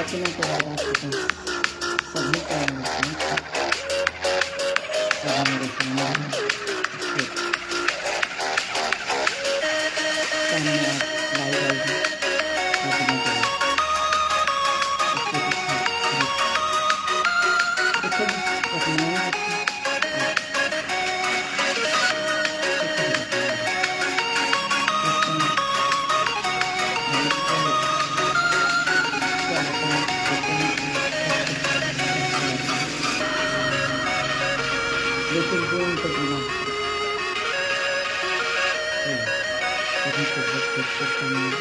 वचनों के बाद आपको सभी का सभी मेरे सामने आप लाइव आएगी देखने के लिए उसके पीछे कुछ घटनाएं लेकिन जो उनको जीना सभी को बहुत शुभकामनाएं।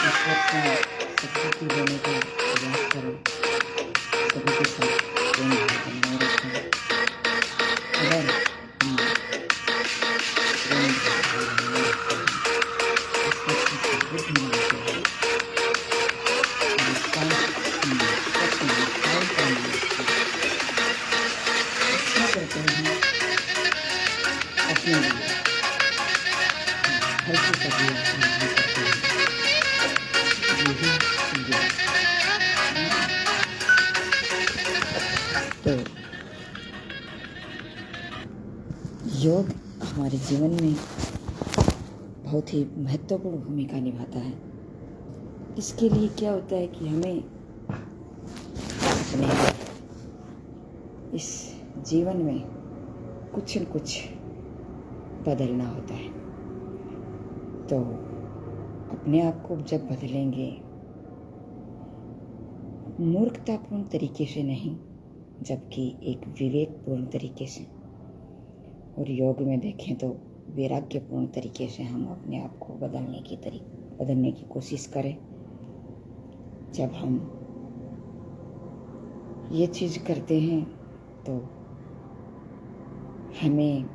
ईश्वर से सद्बुद्धि देने का प्रयास करें, सभी के साथ प्रेम भाव बनाए रखें। अगर हम प्रेम भाव बनाए रखते हैं, ईश्वर से सद्बुद्धि मांगते हैं और इसका सच में ख्याल करना अच्छा करते हैं अपने लिए हल्की कभी नहीं करते हैं। यही चीज़ें तो योग हमारे जीवन में बहुत ही महत्वपूर्ण भूमिका निभाता है। इसके लिए क्या होता है कि हमें अपने इस जीवन में कुछ न कुछ बदलना होता है। तो अपने आप को जब बदलेंगे मूर्खतापूर्ण तरीके से नहीं, जबकि एक विवेकपूर्ण तरीके से, और योग में देखें तो वैराग्यपूर्ण तरीके से हम अपने आप को बदलने की कोशिश करें। जब हम ये चीज़ करते हैं तो हमें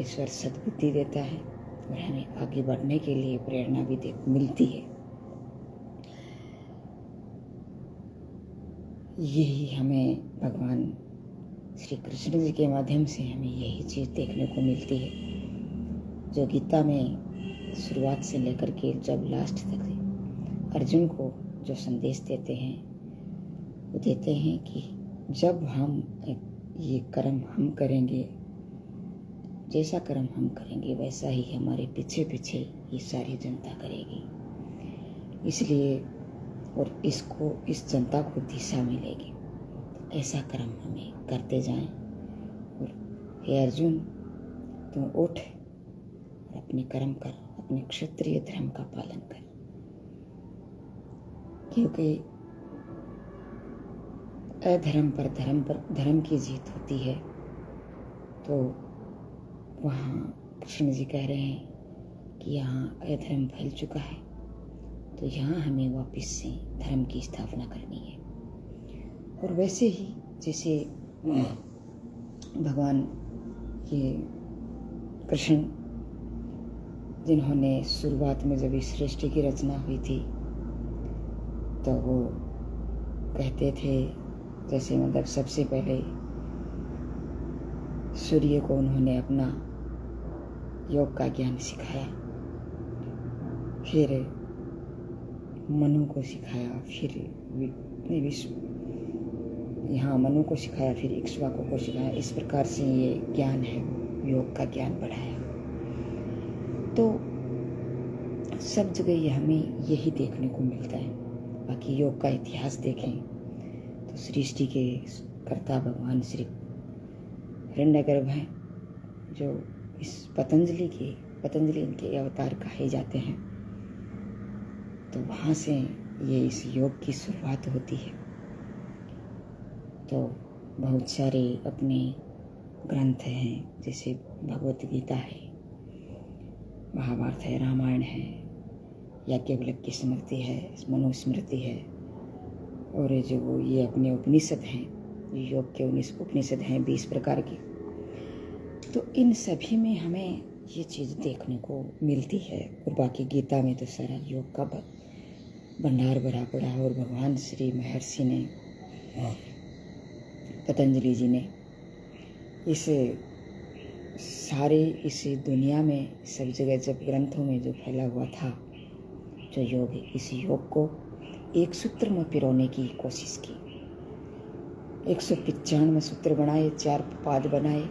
ईश्वर सद्बुद्धि देता है और हमें आगे बढ़ने के लिए प्रेरणा भी मिलती है। यही हमें भगवान श्री कृष्ण जी के माध्यम से हमें यही चीज़ देखने को मिलती है, जो गीता में शुरुआत से लेकर के जब लास्ट तक अर्जुन को जो संदेश देते हैं, वो देते हैं कि जब हम ये कर्म हम करेंगे, जैसा कर्म हम करेंगे वैसा ही हमारे पीछे पीछे ये सारी जनता करेगी। इसलिए और इस जनता को दिशा मिलेगी, तो ऐसा कर्म हमें करते जाएं। और हे अर्जुन, तुम उठ और अपने कर्म कर, अपने क्षत्रिय धर्म का पालन कर, क्योंकि अधर्म पर धर्म की जीत होती है। तो वहाँ कृष्ण जी कह रहे हैं कि यहाँ अधर्म फैल चुका है, तो यहाँ हमें वापस से धर्म की स्थापना करनी है। और वैसे ही जैसे भगवान ये कृष्ण, जिन्होंने शुरुआत में जब इस सृष्टि की रचना हुई थी, तो वो कहते थे, जैसे मतलब सबसे पहले सूर्य को उन्होंने अपना योग का ज्ञान सिखाया, फिर मनु को सिखाया, फिर मनु को सिखाया, फिर इक्ष्वाकु को सिखाया। इस प्रकार से ये ज्ञान है, योग का ज्ञान बढ़ाया। तो सब जगह हमें यही देखने को मिलता है। बाकी योग का इतिहास देखें तो सृष्टि के कर्ता भगवान श्री हिरण्यगर्भ हैं, जो इस पतंजलि इनके अवतार कहे जाते हैं। तो वहाँ से ये इस योग की शुरुआत होती है। तो बहुत सारे अपने ग्रंथ हैं, जैसे भगवत गीता है, महाभारत है, रामायण है, याज्ञवल्क्य स्मृति है, मनुस्मृति है, और जो ये अपने उपनिषद हैं, योग के उपनिषद हैं 20 प्रकार के। तो इन सभी में हमें ये चीज़ देखने को मिलती है। और बाकी गीता में तो सारा योग का भंडार भरा पड़ा है। और भगवान श्री महर्षि ने, पतंजलि जी ने इस दुनिया में सब जगह जब ग्रंथों में जो फैला हुआ था जो योग, इस योग को एक सूत्र में पिरोने की कोशिश की। 195 सूत्र बनाए, 4 पाद बनाए।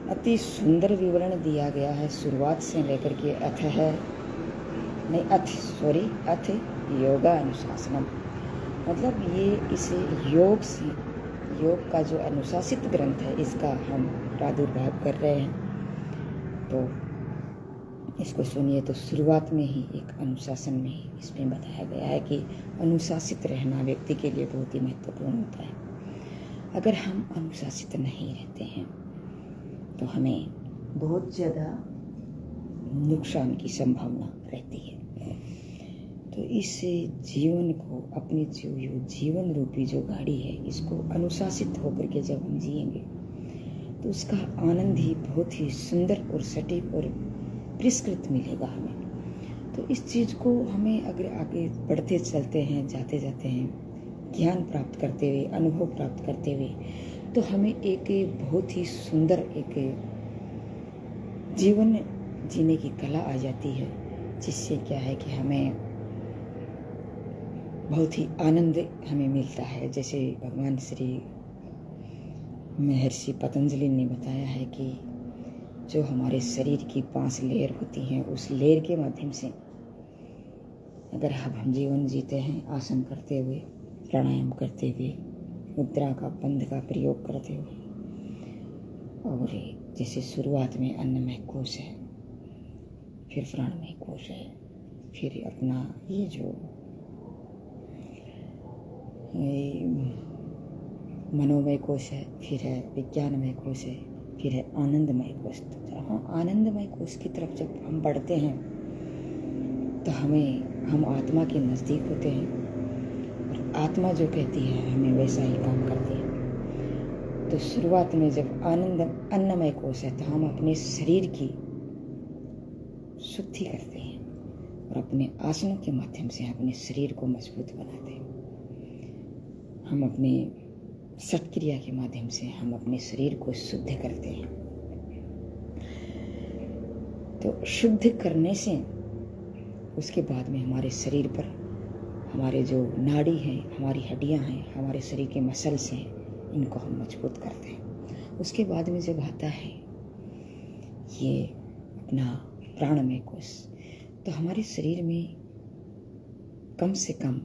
अति सुंदर विवरण दिया गया है शुरुआत से लेकर के अथ योगा अनुशासनम। मतलब ये इसे योग का जो अनुशासित ग्रंथ है, इसका हम प्रादुर्भाव कर रहे हैं। तो इसको सुनिए। तो शुरुआत में ही एक अनुशासन में ही इसमें बताया गया है कि अनुशासित रहना व्यक्ति के लिए बहुत ही महत्वपूर्ण होता है। अगर हम अनुशासित नहीं रहते हैं तो हमें बहुत ज़्यादा नुकसान की संभावना रहती है। तो इस जीवन को, अपनी जीवन रूपी जो गाड़ी है, इसको अनुशासित होकर के जब हम जिएंगे तो उसका आनंद ही बहुत ही सुंदर और सटीक और परिष्कृत मिलेगा हमें। तो इस चीज़ को हमें अगर आगे बढ़ते चलते हैं, जाते जाते हैं, ज्ञान प्राप्त करते हुए, अनुभव प्राप्त करते हुए, तो हमें एक बहुत ही सुंदर एक जीवन जीने की कला आ जाती है, जिससे क्या है कि हमें बहुत ही आनंद हमें मिलता है। जैसे भगवान श्री महर्षि पतंजलि ने बताया है कि जो हमारे शरीर की 5 लेयर होती हैं, उस लेयर के माध्यम से अगर हम जीवन जीते हैं, आसन करते हुए, प्राणायाम करते हुए, मुद्रा का, बंध का प्रयोग करते हुए, और जैसे शुरुआत में अन्नमय कोश है, फिर प्राणमय कोश है, फिर अपना ये जो मनोमय कोश है, फिर है विज्ञानमय कोश है, फिर है आनंदमय कोश। तो जहाँ आनंदमय कोश की तरफ जब हम बढ़ते हैं तो हम आत्मा के नज़दीक होते हैं, और आत्मा जो कहती है हमें वैसा ही काम करती है। तो शुरुआत में जब अन्नमय कोश है तो हम अपने शरीर की शुद्धि करते हैं, और अपने आसनों के माध्यम से अपने शरीर को मजबूत बनाते हैं। हम अपने सठ क्रिया के माध्यम से हम अपने शरीर को शुद्ध करते हैं। तो शुद्ध करने से उसके बाद में हमारे शरीर पर हमारे जो नाड़ी हैं, हमारी हड्डियां हैं, हमारे शरीर के मसल्स हैं, इनको हम मजबूत करते हैं। उसके बाद में जब आता है ये अपना प्राणमय कोश, तो हमारे शरीर में कम से कम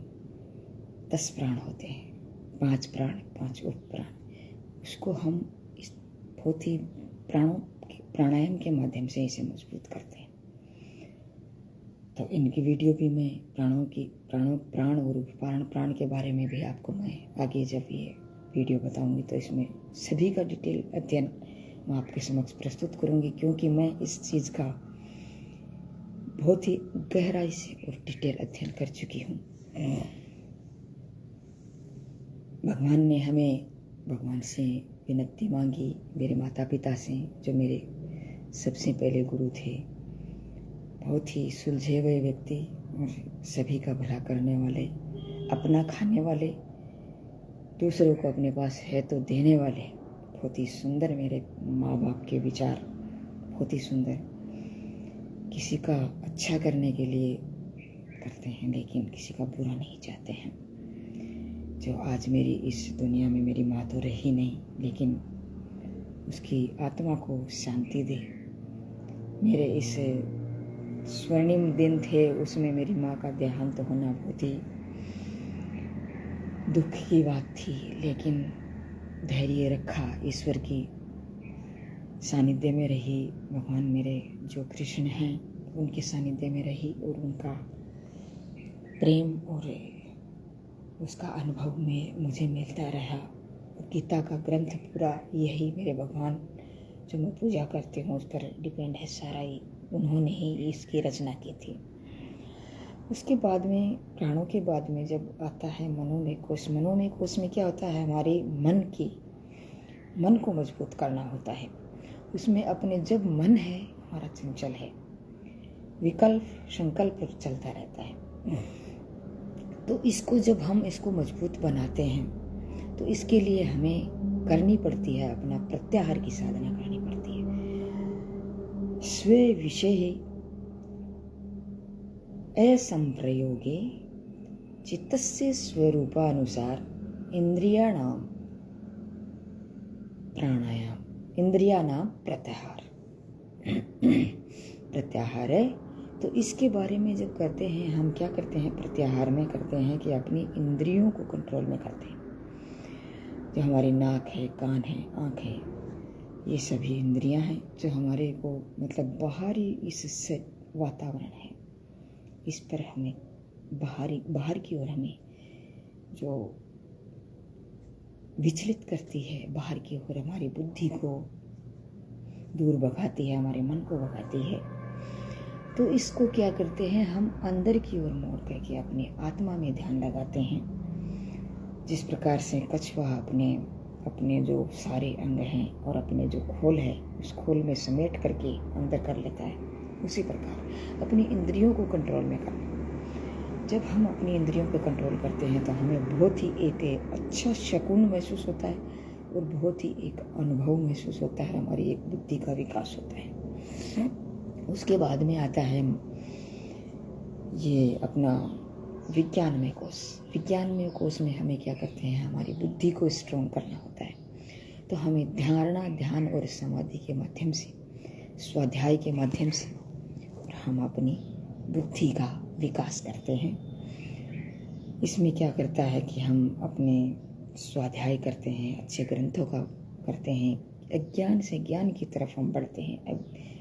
10 प्राण होते हैं, 5 प्राण, 5 उपप्राण। उसको हम इस बहुत ही प्राणायाम के माध्यम से इसे मजबूत करते हैं। तो इनकी वीडियो भी मैं प्राण और प्राण के बारे में भी आपको मैं आगे जब ये वीडियो बताऊंगी तो इसमें सभी का डिटेल अध्ययन मैं आपके समक्ष प्रस्तुत करूंगी, क्योंकि मैं इस चीज़ का बहुत ही गहराई से और डिटेल अध्ययन कर चुकी हूँ। भगवान से विनती मांगी, मेरे माता पिता से, जो मेरे सबसे पहले गुरु थे, बहुत ही सुलझे हुए व्यक्ति और सभी का भला करने वाले, अपना खाने वाले, दूसरों को अपने पास है तो देने वाले, बहुत ही सुंदर मेरे माँ बाप के विचार, बहुत ही सुंदर। किसी का अच्छा करने के लिए करते हैं, लेकिन किसी का बुरा नहीं चाहते हैं। जो आज मेरी इस दुनिया में मेरी माँ तो रही नहीं, लेकिन उसकी आत्मा को शांति दे। मेरे इस स्वर्णिम दिन थे, उसमें मेरी माँ का देहांत होना बहुत ही दुख की बात थी, लेकिन धैर्य रखा, ईश्वर की सानिध्य में रही, भगवान मेरे जो कृष्ण हैं उनके सानिध्य में रही, और उनका प्रेम और उसका अनुभव में मुझे मिलता रहा। गीता का ग्रंथ पूरा यही मेरे भगवान जो मैं पूजा करती हूँ उस पर डिपेंड है सारा ही, उन्होंने ही इसकी रचना की थी। उसके बाद में प्राणों के बाद में जब आता है मनोमय कोश। मनोमय कोश में क्या होता है, हमारे मन को मजबूत करना होता है। उसमें अपने जब मन है हमारा चंचल है, विकल्प संकल्प चलता रहता है, तो इसको जब हम इसको मजबूत बनाते हैं तो इसके लिए हमें करनी पड़ती है, अपना प्रत्याहार की साधना करनी पड़ती है। स्वे विषय असंप्रयोगे चित्तस्य स्वरूपानुसार इंद्रियाणां प्राणायाम, इंद्रियाणां प्रत्याहार प्रत्याहार है। तो इसके बारे में जब करते हैं, हम क्या करते हैं प्रत्याहार में करते हैं कि अपनी इंद्रियों को कंट्रोल में करते हैं। जो हमारी नाक है, कान है, आँख है, ये सभी इंद्रियां हैं जो हमारे को मतलब बाहरी इस वातावरण है, इस पर हमें बाहर की ओर हमें जो विचलित करती है, बाहर की ओर हमारी बुद्धि को दूर भगाती है, हमारे मन को भगाती है। तो इसको क्या करते हैं, हम अंदर की ओर मोड़ करके अपने आत्मा में ध्यान लगाते हैं। जिस प्रकार से कछुआ अपने जो सारे अंग हैं और अपने जो खोल है उस खोल में समेट करके अंदर कर लेता है, उसी प्रकार अपनी इंद्रियों को कंट्रोल में करना। जब हम अपनी इंद्रियों को कंट्रोल करते हैं तो हमें बहुत ही एक अच्छा सुकून महसूस होता है और बहुत ही एक अनुभव महसूस होता है, हमारी एक बुद्धि का विकास होता है। उसके बाद में आता है ये अपना विज्ञानमय कोश। विज्ञानमय कोश में हमें क्या करते हैं, हमारी बुद्धि को स्ट्रॉन्ग करना होता है। तो हमें ध्यान और समाधि के माध्यम से, स्वाध्याय के माध्यम से हम अपनी बुद्धि का विकास करते हैं। इसमें क्या करता है कि हम अपने स्वाध्याय करते हैं, अच्छे ग्रंथों का करते हैं, अज्ञान से ज्ञान की तरफ हम बढ़ते हैं,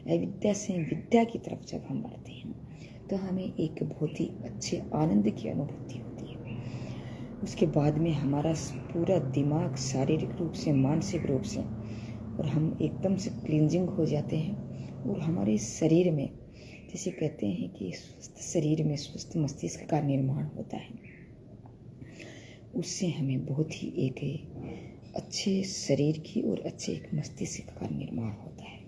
अविद्या से विद्या की तरफ जब हम बढ़ते हैं तो हमें एक बहुत ही अच्छे आनंद की अनुभूति होती है। उसके बाद में हमारा पूरा दिमाग शारीरिक रूप से, मानसिक रूप से, और हम एकदम से क्लींजिंग हो जाते हैं। और हमारे शरीर में, जैसे कहते हैं कि स्वस्थ शरीर में स्वस्थ मस्तिष्क का निर्माण होता है, उससे हमें बहुत ही एक अच्छे शरीर की और अच्छे एक मस्तिष्क का निर्माण होता है।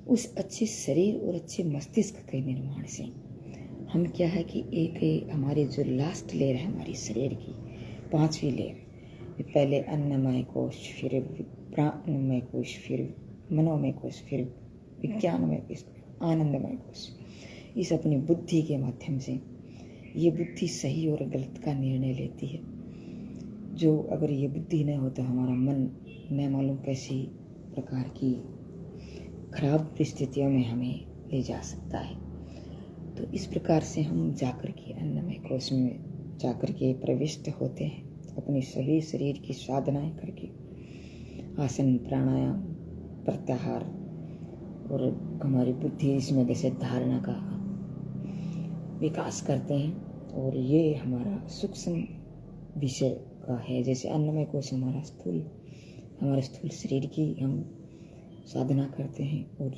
उस अच्छे शरीर और अच्छे मस्तिष्क के निर्माण से हम क्या है कि एक हमारी जो लास्ट लेयर है हमारी शरीर की, 5वीं लेयर, पहले अन्नमय कोश, फिर प्राणमय कोश, फिर मनोमय कोश, फिर विज्ञानमय कोश, आनंदमय कोश। इस अपनी बुद्धि के माध्यम से ये बुद्धि सही और गलत का निर्णय लेती है। जो अगर ये बुद्धि न हो तो हमारा मन न मालूम कैसी प्रकार की खराब परिस्थितियों में हमें ले जा सकता है। तो इस प्रकार से हम जाकर के अन्नमय कोश में जाकर के प्रविष्ट होते हैं, अपनी सभी शरीर की साधनाएं करके, आसन, प्राणायाम, प्रत्याहार और हमारी बुद्धि इसमें जैसे धारणा का विकास करते हैं। और ये हमारा सूक्ष्म विषय का है। जैसे अन्नमय कोश हमारा हमारे स्थूल शरीर की हम साधना करते हैं, और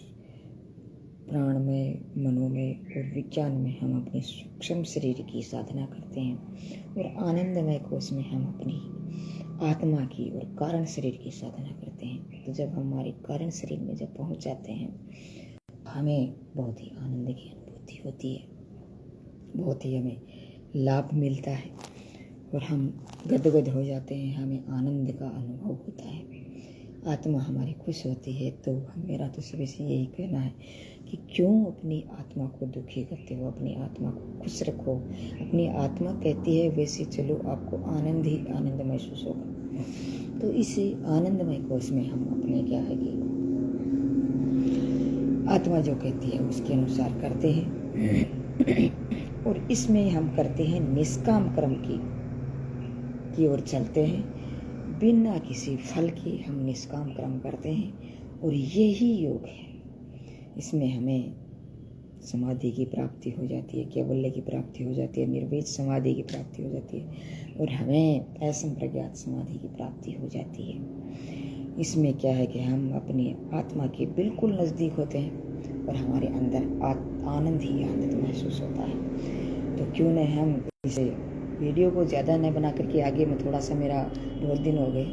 प्राण में, मनो में और विज्ञान में हम अपने सूक्ष्म शरीर की साधना करते हैं, और आनंदमय कोश में हम अपनी आत्मा की और कारण शरीर की साधना करते हैं। तो जब हमारे कारण शरीर में जब पहुंच जाते हैं हमें बहुत ही आनंद की अनुभूति होती है, बहुत ही हमें लाभ मिलता है और हम गदगद हो जाते हैं, हमें आनंद का अनुभव होता है, आत्मा हमारी खुश होती है। तो मेरा तो सभी से यही कहना है कि क्यों अपनी आत्मा को दुखी करते हो, अपनी आत्मा को खुश रखो। अपनी आत्मा कहती है वैसे चलो, आपको आनंद ही आनंद महसूस होगा। तो इसे आनंदमय कोश में हम अपने क्या है कि आत्मा जो कहती है उसके अनुसार करते हैं। और इसमें हम करते हैं निष्काम कर्म की ओर चलते हैं, बिना किसी फल के हम निष्काम कर्म करते हैं। और यही योग है, इसमें हमें समाधि की प्राप्ति हो जाती है, कैवल्य की प्राप्ति हो जाती है, निर्वेद समाधि की प्राप्ति हो जाती है, और हमें असंप्रज्ञात समाधि की प्राप्ति हो जाती है। इसमें क्या है कि हम अपनी आत्मा के बिल्कुल नज़दीक होते हैं और हमारे अंदर आनंद ही आनंद महसूस होता है। तो क्यों न हम इसे वीडियो को ज़्यादा न बना करके, आगे में थोड़ा सा मेरा बहुत दिन हो गए,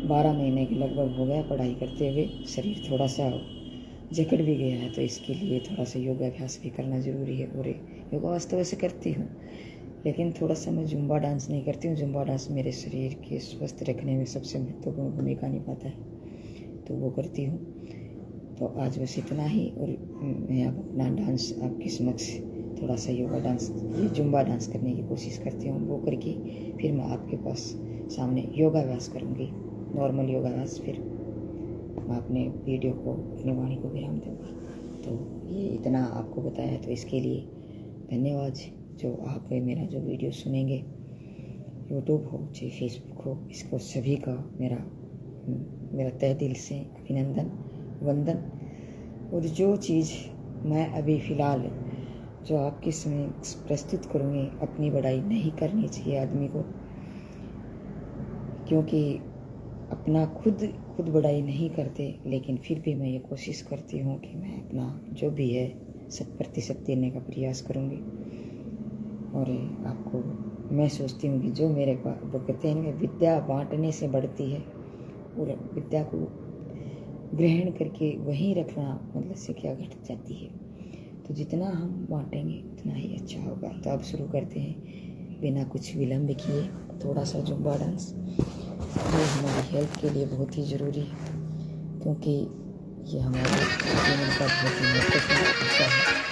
12 महीने के लगभग हो गया पढ़ाई करते हुए, शरीर थोड़ा सा जकड़ भी गया है, तो इसके लिए थोड़ा सा योगाभ्यास भी करना ज़रूरी है। और योगाभ्यास तो वैसे करती हूँ, लेकिन थोड़ा सा मैं जुम्बा डांस नहीं करती हूँ। जुम्बा डांस मेरे शरीर के स्वस्थ रखने में सबसे महत्वपूर्ण भूमिका निभाता है, तो वो करती हूँ। तो आज बस इतना ही, और मैं अब अपना डांस आपके समक्ष थोड़ा सा योगा डांस, ये जुम्बा डांस करने की कोशिश करती हूँ। वो करके फिर मैं आपके पास सामने योगाभ्यास करूँगी, नॉर्मल योगाभ्यास। फिर मैं अपने वीडियो को, अपनी वाणी को विराम दूँगी। तो ये इतना आपको बताया, तो इसके लिए धन्यवाद। जो आप मेरा जो वीडियो सुनेंगे, यूट्यूब हो चाहे फेसबुक हो, इसको सभी का मेरा तहे दिल से अभिनंदन, वंदन। और जो चीज़ मैं अभी फ़िलहाल जो आपके समय प्रस्तुत करूँगी, अपनी बड़ाई नहीं करनी चाहिए आदमी को, क्योंकि अपना खुद बड़ाई नहीं करते। लेकिन फिर भी मैं ये कोशिश करती हूँ कि मैं अपना जो भी है 100% देने का प्रयास करूँगी। और आपको मैं सोचती हूँ कि जो मेरे पास, वो कहते हैं विद्या बांटने से बढ़ती है, और विद्या को ग्रहण करके वहीं रखना मतलब से क्या घट जाती है। तो जितना हम बांटेंगे उतना ही अच्छा होगा। तो अब शुरू करते हैं बिना कुछ विलम्ब किए थोड़ा सा जुम्बा डांस, जो हमारी हेल्थ के लिए बहुत ही ज़रूरी है, क्योंकि ये हमारे जीवन का बहुत ही महत्वपूर्ण हिस्सा है।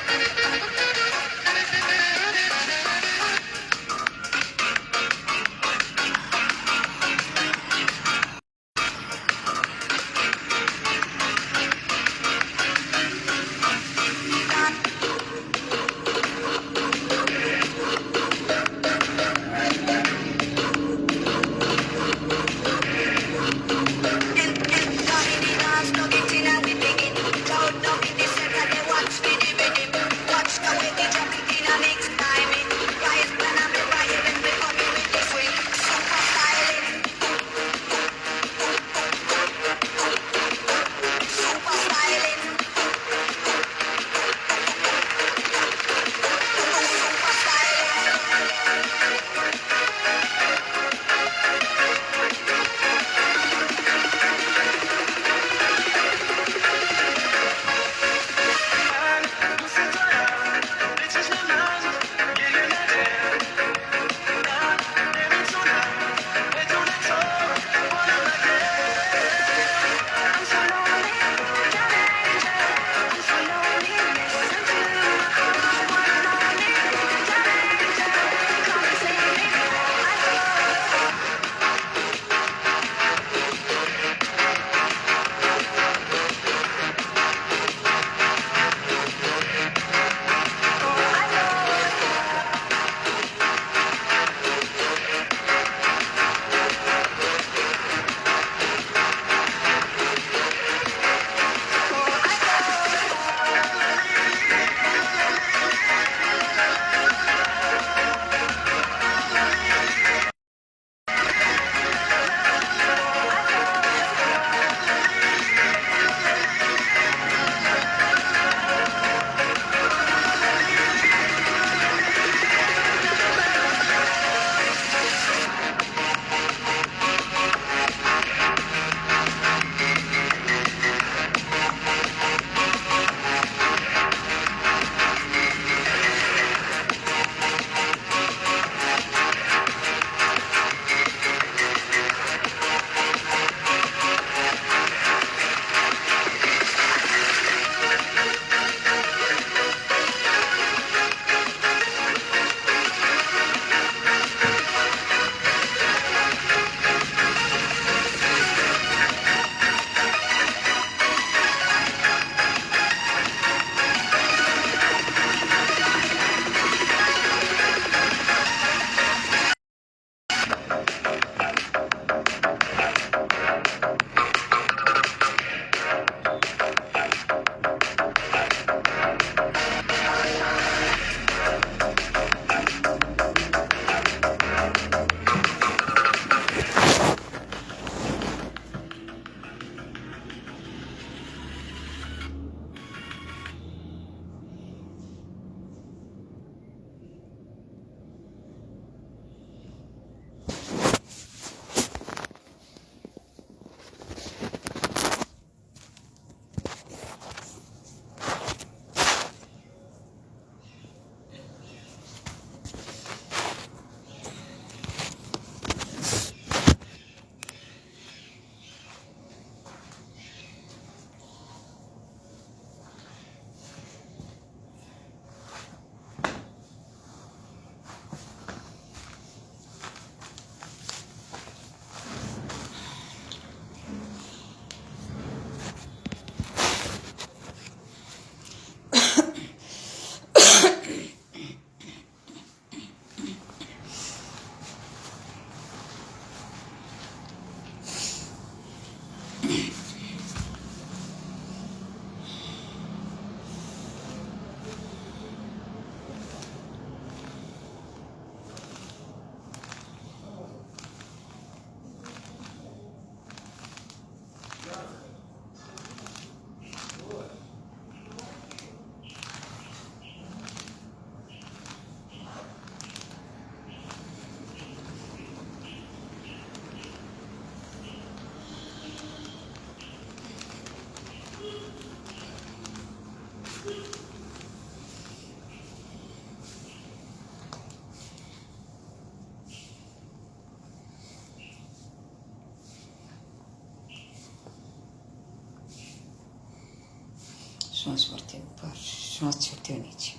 श्वास भरते ऊपर, श्वास छोड़ते हुए नीचे।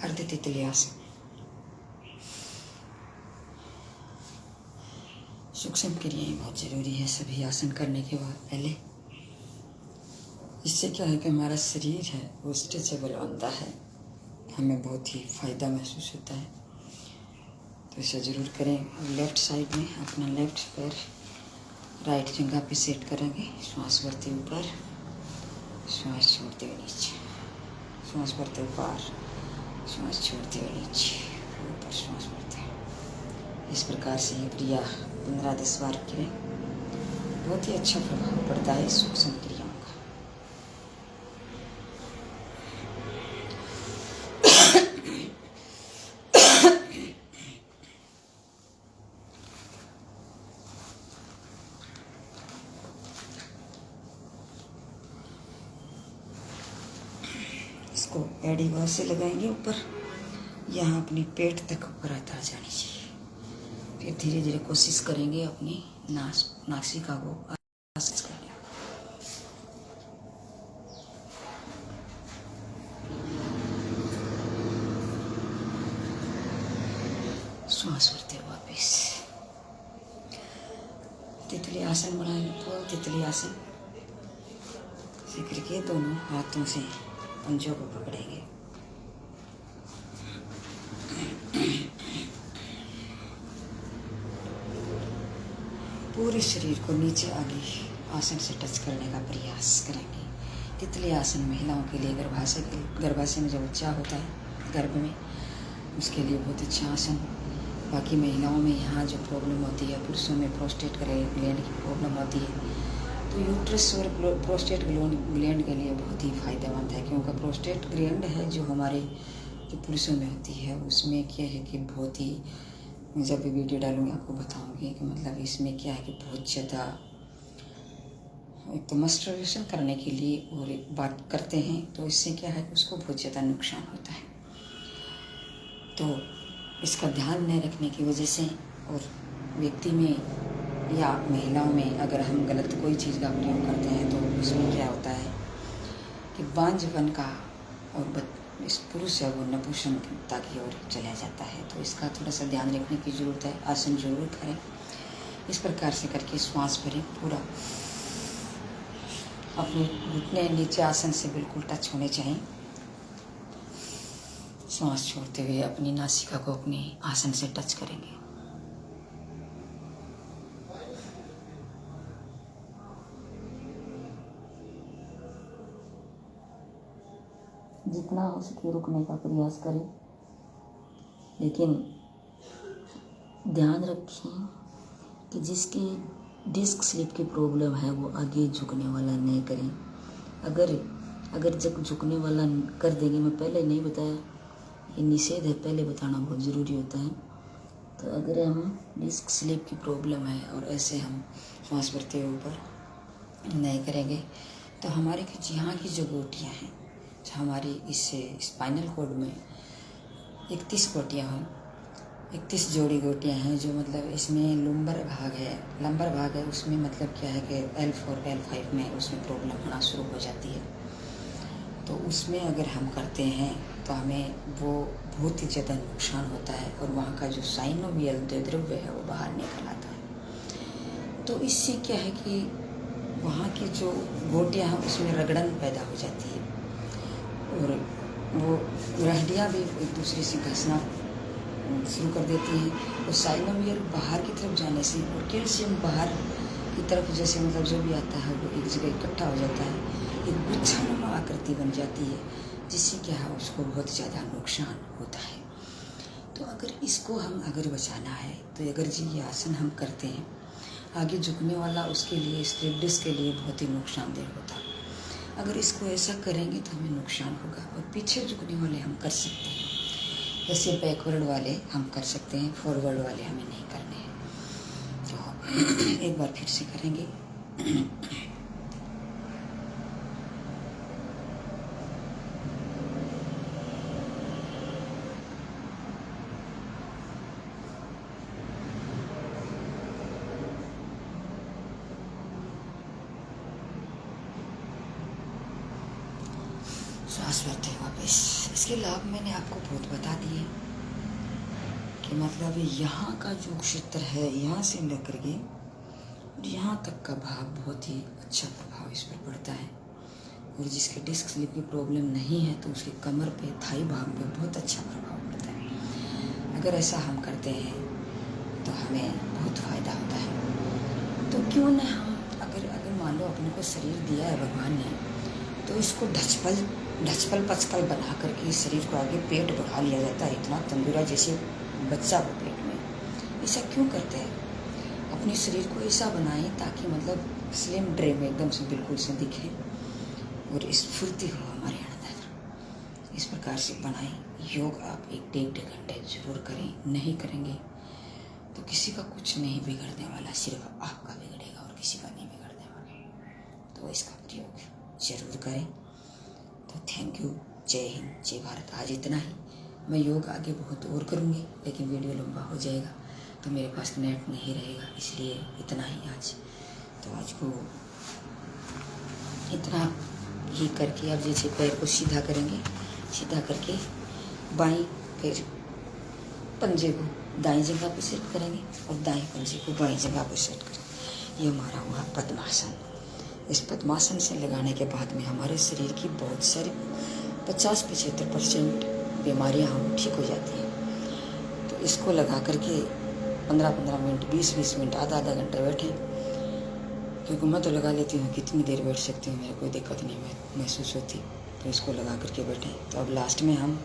अर्ध तितली आसन। सूक्ष्म क्रियाएं बहुत जरूरी है सभी आसन करने के बाद पहले। इससे क्या है कि हमारा शरीर है वो स्ट्रेचेबल बनता है, हमें बहुत ही फायदा महसूस होता है। तो इसे ज़रूर करें। लेफ्ट साइड में अपना लेफ्ट पैर राइट जगह पे सेट करेंगे। श्वास भरते ऊपर, श्वास छोड़ते हुए नीचे, श्वास भरते ऊपर, श्वास छोड़ते हुए नीचे, ऊपर श्वास भरते हुए। इस प्रकार से ये क्रिया 15-10 बार करें, बहुत ही अच्छा प्रभाव पड़ता है सूक्ष्म क्रियाओं का। इसको एड़ी बार से लगाएंगे ऊपर, यहाँ अपनी पेट तक ऊपर आता जानी चाहिए। फिर धीरे धीरे कोशिश करेंगे अपनी नासिका को आश्वास करने। श्वास भरते हुए वापिस तितली आसन बनाएंगे। तो तितली आसन से करके दोनों हाथों से पंजों को पकड़ेंगे। पूरे शरीर को नीचे आगे आसन से टच करने का प्रयास करेंगे। तितली आसन महिलाओं के लिए गर्भाशय में जो बच्चा होता है गर्भ में, उसके लिए बहुत अच्छा आसन। बाकी महिलाओं में यहाँ जो प्रॉब्लम होती है, पुरुषों में प्रोस्टेट ग्लैंड की प्रॉब्लम होती है, तो यूट्रस और प्रोस्टेट ग्लैंड के लिए बहुत ही फायदेमंद है। क्योंकि प्रोस्टेट ग्लैंड है जो हमारे जो पुरुषों में होती है, उसमें क्या है कि बहुत ही, जब भी वीडियो डालूंगी आपको बताऊंगी कि मतलब इसमें क्या है कि बहुत ज़्यादा एक तो मस्टरबेशन करने के लिए और एक बात करते हैं, तो इससे क्या है कि उसको बहुत ज़्यादा नुकसान होता है। तो इसका ध्यान न रखने की वजह से और व्यक्ति में या महिलाओं में अगर हम गलत कोई चीज़ का प्रयोग करते हैं तो उसमें क्या होता है कि बांझपन का और इस पुरुष है वो नपुंसकता की ओर चला जाता है। तो इसका थोड़ा सा ध्यान रखने की ज़रूरत है। आसन जरूर करें। इस प्रकार से करके श्वास भरें पूरा, अपने घुटने नीचे आसन से बिल्कुल टच होने चाहिए। श्वास छोड़ते हुए अपनी नासिका को अपने आसन से टच करेंगे। जितना हो सके रुकने का प्रयास करें, लेकिन ध्यान रखें कि जिसकी डिस्क स्लिप की प्रॉब्लम है वो आगे झुकने वाला नहीं करें। अगर जब झुकने वाला कर देंगे, मैं पहले नहीं बताया, ये निषेध है, पहले बताना बहुत ज़रूरी होता है। तो अगर हम डिस्क स्लिप की प्रॉब्लम है और ऐसे हम श्वास भरते हुए ऊपर नहीं करेंगे, तो हमारे यहाँ की जो गोटियाँ हैं, हमारी इस स्पाइनल कॉर्ड में 31 गोटियाँ हैं, 31 जोड़ी गोटियाँ हैं, जो मतलब इसमें लंबर भाग है, उसमें मतलब क्या है कि L4 L5 में उसमें प्रॉब्लम होना शुरू हो जाती है। तो उसमें अगर हम करते हैं तो हमें वो बहुत ही ज़्यादा नुकसान होता है और वहाँ का जो साइनोवियल द्रव्य है वो बाहर निकल आता है। तो इससे क्या है कि वहाँ की जो गोटियाँ हैं उसमें रगड़न पैदा हो जाती है और वो हड्डियाँ भी एक दूसरे से घसना शुरू कर देती हैं। और साइनोवियल बाहर की तरफ जाने से और कैल्शियम बाहर की तरफ जैसे मतलब जो भी आता है वो एक जगह इकट्ठा हो जाता है, एक गुच्छानुमा आकृति बन जाती है, जिससे क्या है उसको बहुत ज़्यादा नुकसान होता है। तो अगर इसको हम बचाना है तो अगर जी ये आसन हम करते हैं, आगे झुकने वाला उसके लिए स्लिप डिस्क के लिए बहुत ही नुकसानदेह होता है। अगर इसको ऐसा करेंगे तो हमें नुकसान होगा। और पीछे झुकने वाले हम कर सकते हैं, जैसे बैकवर्ड वाले हम कर सकते हैं, फॉरवर्ड वाले हमें नहीं करने हैं। तो एक बार फिर से करेंगे। सांस भरते हैं वापस। इसके लाभ मैंने आपको बहुत बता दिए कि मतलब यहाँ का जो क्षेत्र है, यहाँ से लेकर के यहाँ तक का भाव बहुत ही अच्छा प्रभाव इस पर पड़ता है। और जिसके डिस्क स्लिप की प्रॉब्लम नहीं है तो उसके कमर पे, थाई भाग पे बहुत अच्छा प्रभाव पड़ता है। अगर ऐसा हम करते हैं तो हमें बहुत फ़ायदा होता है। तो क्यों ना हम अगर मान लो अपने को शरीर दिया है भगवान ने, तो इसको ढचपल पचपल बना करके इस शरीर को आगे पेट बढ़ा लिया जाता है, इतना तंदुरा जैसे बच्चा हो पेट में। ऐसा क्यों करते हैं? अपने शरीर को ऐसा बनाएं ताकि मतलब स्लिम ड्रेम एकदम से बिल्कुल से दिखे और स्फूर्ति हो हमारे अंदर। इस प्रकार से बनाएं। योग आप 1-1.5 घंटे जरूर करें। नहीं करेंगे तो किसी का कुछ नहीं बिगड़ने वाला, सिर्फ आपका बिगड़ेगा और किसी का नहीं बिगड़ने वाला। तो इसका प्रयोग जरूर करें। तो थैंक यू। जय हिंद, जय भारत। आज इतना ही। मैं योग आगे बहुत और करूँगी, लेकिन वीडियो लंबा हो जाएगा तो मेरे पास नेट नहीं रहेगा, इसलिए इतना ही आज। तो आज को इतना ही करके अब जैसे पैर को सीधा करेंगे, सीधा करके बाईं पैर पंजे को दाईं जगह पर सेट करेंगे और दाएं पंजे को बाईं जगह पर सेट करेंगे। ये हमारा हुआ पद्मासन। इस पद्मासन से लगाने के बाद में हमारे शरीर की बहुत सारी 50-75% बीमारियाँ हम ठीक हो जाती हैं। तो इसको लगा करके 15-15 मिनट, 20-20 मिनट, आधा घंटा बैठें। क्योंकि मैं तो लगा लेती हूँ, कितनी देर बैठ सकती हूँ, मेरे कोई दिक्कत नहीं महसूस होती। तो इसको लगा करके बैठें। तो अब लास्ट में हम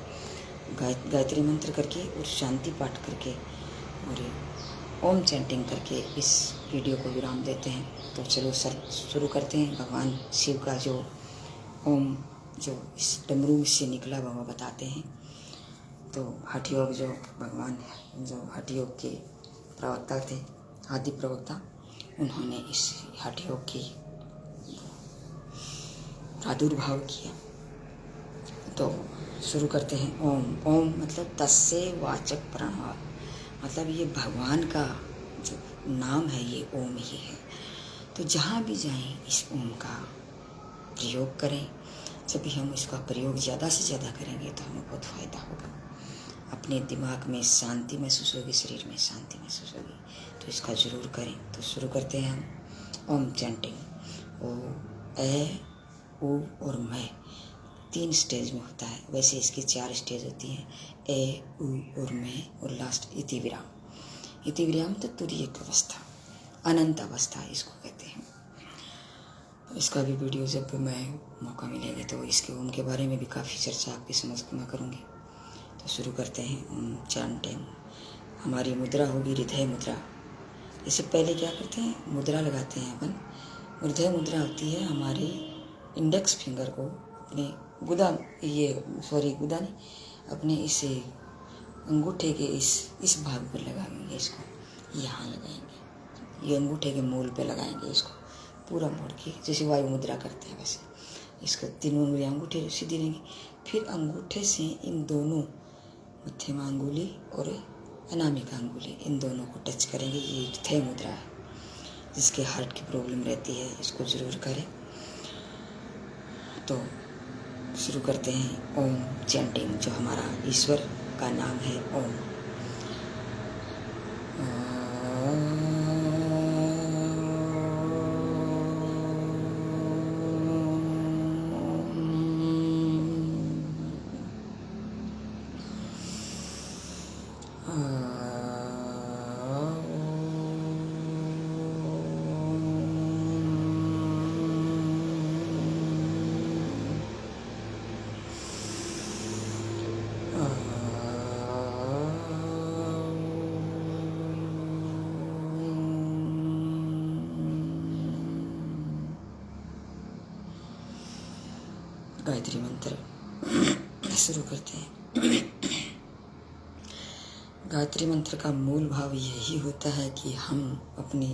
गायत्री मंत्र करके और शांति पाठ करके और ओम चैंटिंग करके इस वीडियो को विराम देते हैं। तो चलो सर शुरू करते हैं। भगवान शिव का जो ओम जो इस डमरू से निकला वह बताते हैं। तो हठ योग जो भगवान जो हठ योग के प्रवक्ता थे, आदि प्रवक्ता, उन्होंने इस हठ योग की प्रादुर्भाव किया। तो शुरू करते हैं। ओम। ओम मतलब तस्य वाचक प्रणव, मतलब ये भगवान का जो नाम है ये ओम ही है। तो जहाँ भी जाएं इस ओम का प्रयोग करें। जब भी हम इसका प्रयोग ज़्यादा से ज़्यादा करेंगे तो हमें बहुत फ़ायदा होगा। अपने दिमाग में शांति महसूस होगी, शरीर में शांति महसूस होगी। तो इसका ज़रूर करें। तो शुरू करते हैं हम ओम चैंटिंग। ओ, ए, ऊ और मैं 3 स्टेज में होता है। वैसे इसकी 4 स्टेज होती हैं, ए, ऊ और मैं, और लास्ट इति विराम। इति विराम तो तुरीयक अवस्था, अनंत अवस्था इसको कहते हैं। तो इसका भी वीडियो जब मैं मौका मिलेगा तो इसके ओम के बारे में भी काफ़ी चर्चा आपकी समझ में करूँगी। तो शुरू करते हैं ओम चैंटिंग। हमारी मुद्रा होगी हृदय मुद्रा। इससे पहले क्या करते हैं, मुद्रा लगाते हैं अपन। हृदय मुद्रा होती है हमारे इंडेक्स फिंगर को अपने गुदा गुदा नहीं, अपने इस अंगूठे के इस भाग पर लगाएंगे। इसको यहाँ लगाएंगे, ये अंगूठे के मूल पे लगाएंगे। इसको पूरा मोड़ के जैसे वायु मुद्रा करते हैं वैसे इसको 3 उंगलियाँ अंगूठे सीधी रहेंगी। फिर अंगूठे से इन दोनों मध्यमा अंगुली और अनामिका अंगुली, इन दोनों को टच करेंगे। ये हृदय मुद्रा है। जिसके हार्ट की प्रॉब्लम रहती है इसको ज़रूर करें। तो शुरू करते हैं ओम चैंटिंग। जो हमारा ईश्वर का नाम है ओम। गायत्री मंत्र शुरू करते हैं। गायत्री मंत्र का मूल भाव यही होता है कि हम अपनी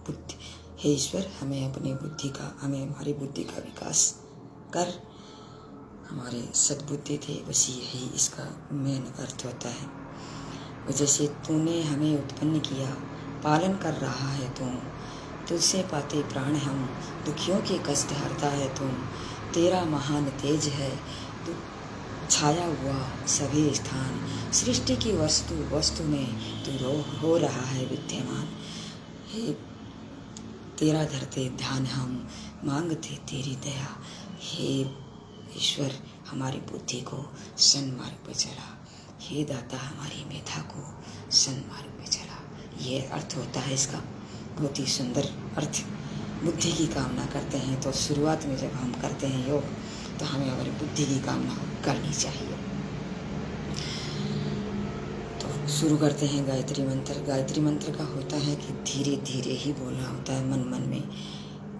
बुद्धि, हे ईश्वर हमें अपनी बुद्धि का, हमें हमारी बुद्धि का विकास कर, हमारे सद्बुद्धि थे, बस यही इसका मेन अर्थ होता है। जैसे तूने हमें उत्पन्न किया, पालन कर रहा है तुझसे पाते प्राण हम, दुखियों के कष्ट हरता है तेरा महान तेज है, तू छाया हुआ सभी स्थान, सृष्टि की वस्तु वस्तु में तू हो रहा है विद्यमान। हे तेरा धरते ध्यान हम मांगते तेरी दया, हे ईश्वर हमारी बुद्धि को सन्मार्ग पे चला, हे दाता हमारी मेधा को सन्मार्ग पे चला। ये अर्थ होता है इसका, बहुत ही सुंदर अर्थ। बुद्धि की कामना करते हैं तो शुरुआत में जब हम करते हैं योग तो हमें हमारी बुद्धि की कामना करनी चाहिए। तो शुरू करते हैं गायत्री मंत्र। गायत्री मंत्र का होता है कि धीरे धीरे ही बोलना होता है मन मन में।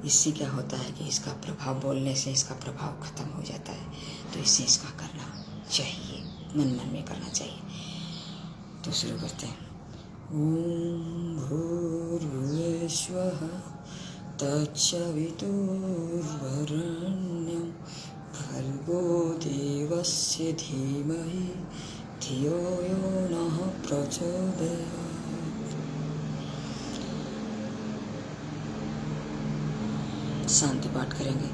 इससे क्या होता है कि इसका प्रभाव, बोलने से इसका प्रभाव खत्म हो जाता है, तो इससे इसका करना चाहिए, मन मन में करना चाहिए। तो शुरू करते हैं। ओम भूर्भुवस्वः तत्सवितुर्वरेण्यं भर्गो देवस्य धीमहि धियो यो नः प्रचोदयात्। शांति पाठ करेंगे।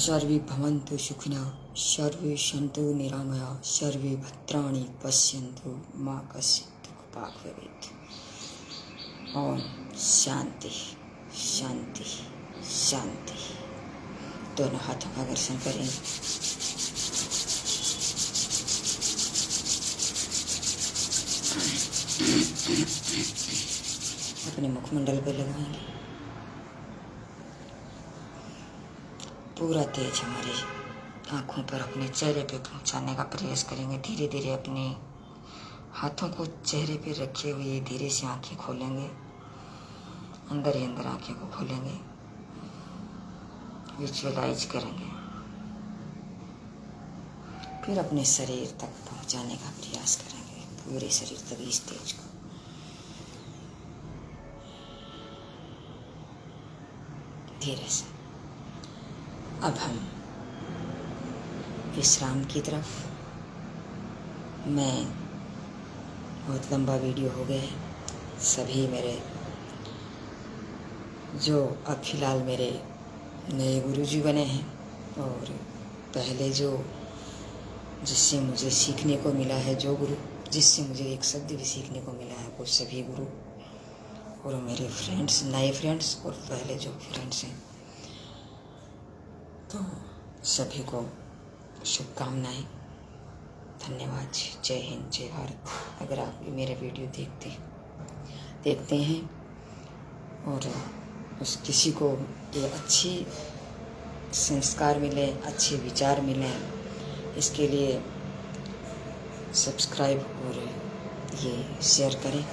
सर्वे भवन्तु सुखिनः, सर्वे सन्तु निरामया, सर्वे भद्राणि पश्यन्तु मा कश्चित् दुःखभाग् भवेत्। ओम शांति शांति शांति। दोनों हाथों का घर्षण करेंगे। अपने मुखमंडल पे लगाएंगे। पूरा तेज हमारी आँखों पर, अपने चेहरे पे पहुँचाने का प्रयास करेंगे। धीरे धीरे अपने हाथों को चेहरे पे रखे हुए धीरे से आँखें खोलेंगे, अंदर ही अंदर आँखें को खोलेंगे, विजुअलाइज करेंगे। फिर अपने शरीर तक पहुँचाने का प्रयास करेंगे, पूरे शरीर तक इस तेज को। धीरे से। अब हम विश्राम की तरफ। मैं बहुत लंबा वीडियो हो गया है। सभी मेरे जो अब फिलहाल मेरे नए गुरुजी बने हैं और पहले जो जिससे मुझे सीखने को मिला है, जो गुरु जिससे मुझे एक शब्द भी सीखने को मिला है, वो सभी गुरु और मेरे फ्रेंड्स, नए फ्रेंड्स और पहले जो फ्रेंड्स हैं, तो सभी को शुभकामनाएं। धन्यवाद। जय हिंद, जय भारत। अगर आप मेरे वीडियो देखते हैं और उस किसी को ये अच्छी संस्कार मिले, अच्छे विचार मिले, इसके लिए सब्सक्राइब और ये शेयर करें।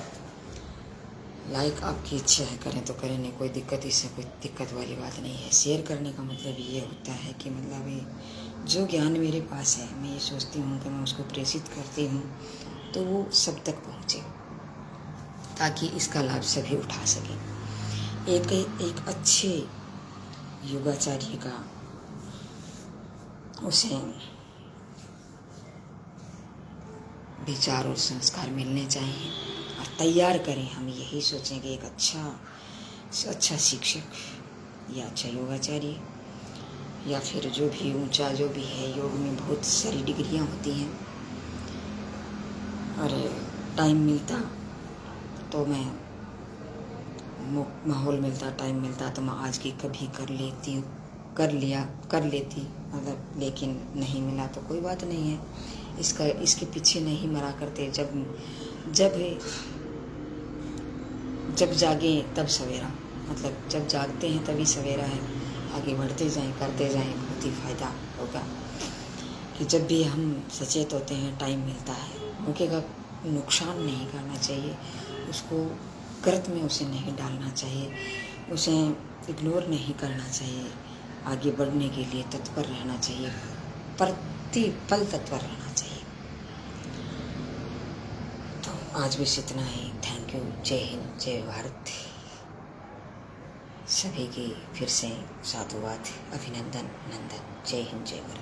लाइक आपकी इच्छा है करें तो करें, नहीं कोई दिक्कत, इससे कोई दिक्कत वाली बात नहीं है। शेयर करने का मतलब ये होता है कि मतलब ये जो ज्ञान मेरे पास है, मैं ये सोचती हूँ कि मैं उसको प्रेषित करती हूँ तो वो सब तक पहुँचे, ताकि इसका लाभ सभी उठा सकें। एक अच्छे योगाचार्य का उसे विचार और संस्कार मिलने चाहिए और तैयार करें। हम यही सोचें कि एक अच्छा शिक्षक या अच्छा योगाचार्य या फिर जो भी ऊंचा जो भी है, योग में बहुत सारी डिग्रियां होती हैं और टाइम मिलता तो मैं माहौल मिलता, टाइम मिलता तो मैं आज की कभी कर लेती मतलब, लेकिन नहीं मिला तो कोई बात नहीं है। इसके पीछे नहीं मरा करते। जब जागे तब सवेरा, मतलब जब जागते हैं तभी सवेरा है। आगे बढ़ते जाएं, करते जाएं, बहुत ही फायदा होगा। कि जब भी हम सचेत होते हैं, टाइम मिलता है, मौके का नुकसान नहीं करना चाहिए, उसको गर्त में उसे नहीं डालना चाहिए, उसे इग्नोर नहीं करना चाहिए। आगे बढ़ने के लिए तत्पर रहना चाहिए, प्रतिपल तत्पर रहना चाहिए। तो आज बस इतना ही। Thank you. जय हिंद, जय भारत। सभी की फिर से साधुवाद, अभिनंदन, नंदन। जय हिंद, जय भारत।